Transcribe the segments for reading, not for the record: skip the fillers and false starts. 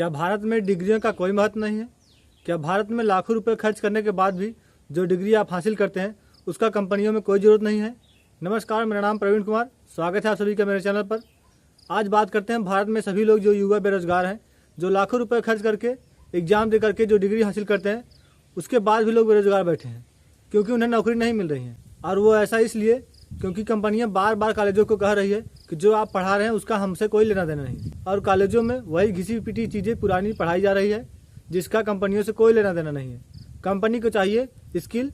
क्या भारत में डिग्रियों का कोई महत्व नहीं है? क्या भारत में लाखों रुपए खर्च करने के बाद भी जो डिग्री आप हासिल करते हैं उसका कंपनियों में कोई ज़रूरत नहीं है? नमस्कार, मेरा नाम प्रवीण कुमार, स्वागत है आप सभी का मेरे चैनल पर। आज बात करते हैं भारत में सभी लोग जो युवा बेरोजगार हैं, जो लाखों रुपए खर्च करके एग्जाम दे करके जो डिग्री हासिल करते हैं उसके बाद भी लोग बेरोजगार बैठे हैं क्योंकि उन्हें नौकरी नहीं मिल रही है। और वो ऐसा इसलिए क्योंकि कंपनियां बार बार कॉलेजों को कह रही है कि जो आप पढ़ा रहे हैं उसका हमसे कोई लेना देना नहीं, और कॉलेजों में वही घिसी पिटी चीज़ें पुरानी पढ़ाई जा रही है जिसका कंपनियों से कोई लेना देना नहीं है। कंपनी को चाहिए स्किल,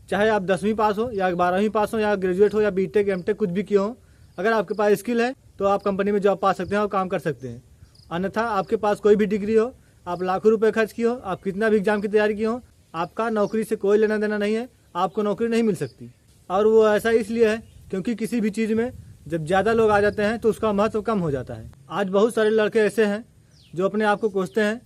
चाहे आप 10वीं पास हो या 12वीं पास हो या ग्रेजुएट हो या बीटेक एमटेक कुछ भी किए हो, अगर आपके पास स्किल है तो आप कंपनी में जॉब पा सकते हैं और काम कर सकते हैं। अन्यथा आपके पास कोई भी डिग्री हो, आप लाखों रुपए खर्च किए हो, आप कितना भी एग्जाम की तैयारी की हो, आपका नौकरी से कोई लेना देना नहीं है, आपको नौकरी नहीं मिल सकती। और वो ऐसा इसलिए है क्योंकि किसी भी चीज़ में जब ज़्यादा लोग आ जाते हैं तो उसका महत्व कम हो जाता है। आज बहुत सारे लड़के ऐसे हैं जो अपने आप को कोसते हैं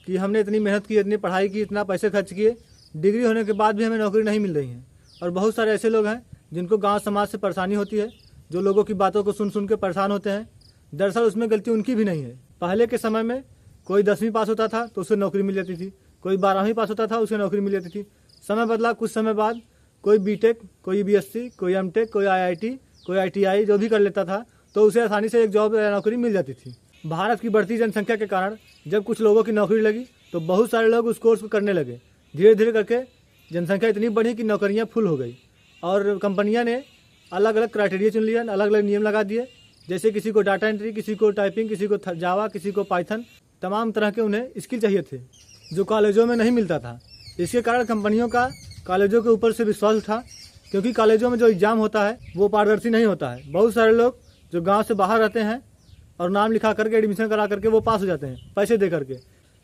कि हमने इतनी मेहनत की, इतनी पढ़ाई की, इतना पैसे खर्च किए, डिग्री होने के बाद भी हमें नौकरी नहीं मिल रही है। और बहुत सारे ऐसे लोग हैं जिनको गांव समाज से परेशानी होती है, जो लोगों की बातों को सुन सुन के परेशान होते हैं। दरअसल उसमें गलती उनकी भी नहीं है। पहले के समय में कोई 10वीं पास होता था तो उसे नौकरी मिल जाती थी, कोई 12वीं पास होता था उसे नौकरी मिल जाती थी। समय बदला, कुछ समय बाद कोई बीटेक, कोई बीएससी, कोई एमटेक, कोई आईआईटी, कोई आईटीआई जो भी कर लेता था तो उसे आसानी से एक जॉब या नौकरी मिल जाती थी। भारत की बढ़ती जनसंख्या के कारण जब कुछ लोगों की नौकरी लगी तो बहुत सारे लोग उस कोर्स को करने लगे। धीरे धीरे करके जनसंख्या इतनी बढ़ी कि नौकरियां फुल हो गई और कंपनियां ने अलग अलग क्राइटेरिया चुन लिया, अलग अलग नियम लगा दिए। जैसे किसी को डाटा एंट्री, किसी को टाइपिंग, किसी को जावा, किसी को पाइथन, तमाम तरह के उन्हें स्किल चाहिए थे जो कॉलेजों में नहीं मिलता था। इसके कारण कंपनियों का कॉलेजों के ऊपर से विश्वास उठा क्योंकि कॉलेजों में जो एग्ज़ाम होता है वो पारदर्शी नहीं होता है। बहुत सारे लोग जो गांव से बाहर रहते हैं और नाम लिखा करके एडमिशन करा करके वो पास हो जाते हैं पैसे दे करके।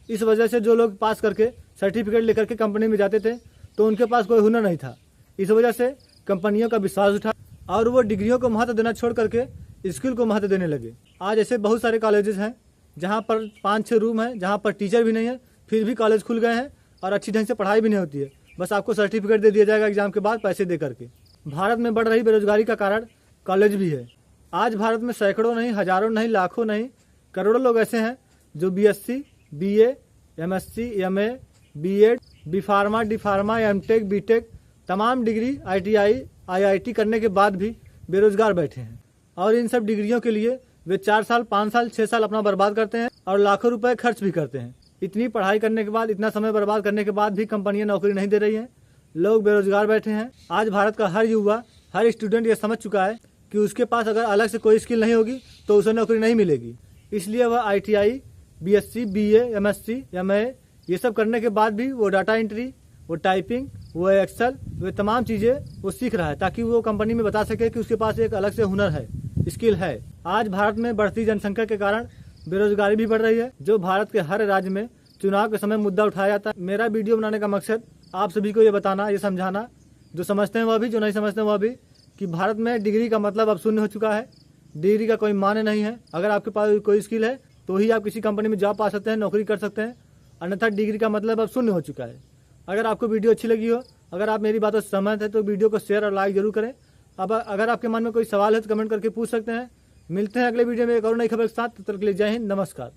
इस वजह से जो लोग पास करके सर्टिफिकेट लेकर के कंपनी में जाते थे तो उनके पास कोई हुनर नहीं था। इस वजह से कंपनियों का विश्वास उठा और वो डिग्रियों को महत्व देना छोड़ करके स्किल को महत्व देने लगे। आज ऐसे बहुत सारे कॉलेजेस हैं जहाँ पर 5-6 रूम हैं, जहाँ पर टीचर भी नहीं है, फिर भी कॉलेज खुल गए हैं और अच्छी ढंग से पढ़ाई भी नहीं होती है। बस आपको सर्टिफिकेट दे दिया जाएगा एग्जाम के बाद पैसे दे करके। भारत में बढ़ रही बेरोजगारी का कारण कॉलेज भी है। आज भारत में सैकड़ों नहीं, हजारों नहीं, लाखों नहीं, करोड़ों लोग ऐसे हैं जो BSc, BA, MSc, MA, BEd, B pharma, D pharma, MTech, BTech, तमाम डिग्री, आईटीआई, आईआईटी करने के बाद भी बेरोजगार बैठे हैं। और इन सब डिग्रियों के लिए वे 4 साल, 5 साल, 6 साल अपना बर्बाद करते हैं और लाखों रुपए खर्च भी करते हैं। इतनी पढ़ाई करने के बाद, इतना समय बर्बाद करने के बाद भी कंपनियां नौकरी नहीं दे रही हैं, लोग बेरोजगार बैठे हैं। आज भारत का हर युवा, हर स्टूडेंट ये समझ चुका है कि उसके पास अगर अलग से कोई स्किल नहीं होगी तो उसे नौकरी नहीं मिलेगी। इसलिए वह ITI, BSc, BA, MSc, MA ये सब करने के बाद भी वो डाटा एंट्री, वो टाइपिंग, वो एक्सेल, वो तमाम चीज़ें वो सीख रहा है ताकि वो कंपनी में बता सके कि उसके पास एक अलग से हुनर है, स्किल है। आज भारत में बढ़ती जनसंख्या के कारण बेरोजगारी भी बढ़ रही है, जो भारत के हर राज्य में चुनाव के समय मुद्दा उठाया जाता है। मेरा वीडियो बनाने का मकसद आप सभी को ये बताना, ये समझाना, जो समझते हैं वह भी, जो नहीं समझते हैं वह भी, कि भारत में डिग्री का मतलब अब शून्य हो चुका है। डिग्री का कोई मान्य नहीं है। अगर आपके पास कोई स्किल है तो ही आप किसी कंपनी में जॉब पा सकते हैं, नौकरी कर सकते हैं, अन्यथा डिग्री का मतलब अब शून्य हो चुका है। अगर आपको वीडियो अच्छी लगी हो, अगर आप मेरी बातों से सहमत है तो वीडियो को शेयर और लाइक जरूर करें। अब अगर आपके मन में कोई सवाल है तो कमेंट करके पूछ सकते हैं। मिलते हैं अगले वीडियो में एक और नई खबर के साथ। तब तक के लिए जय हिंद, नमस्कार।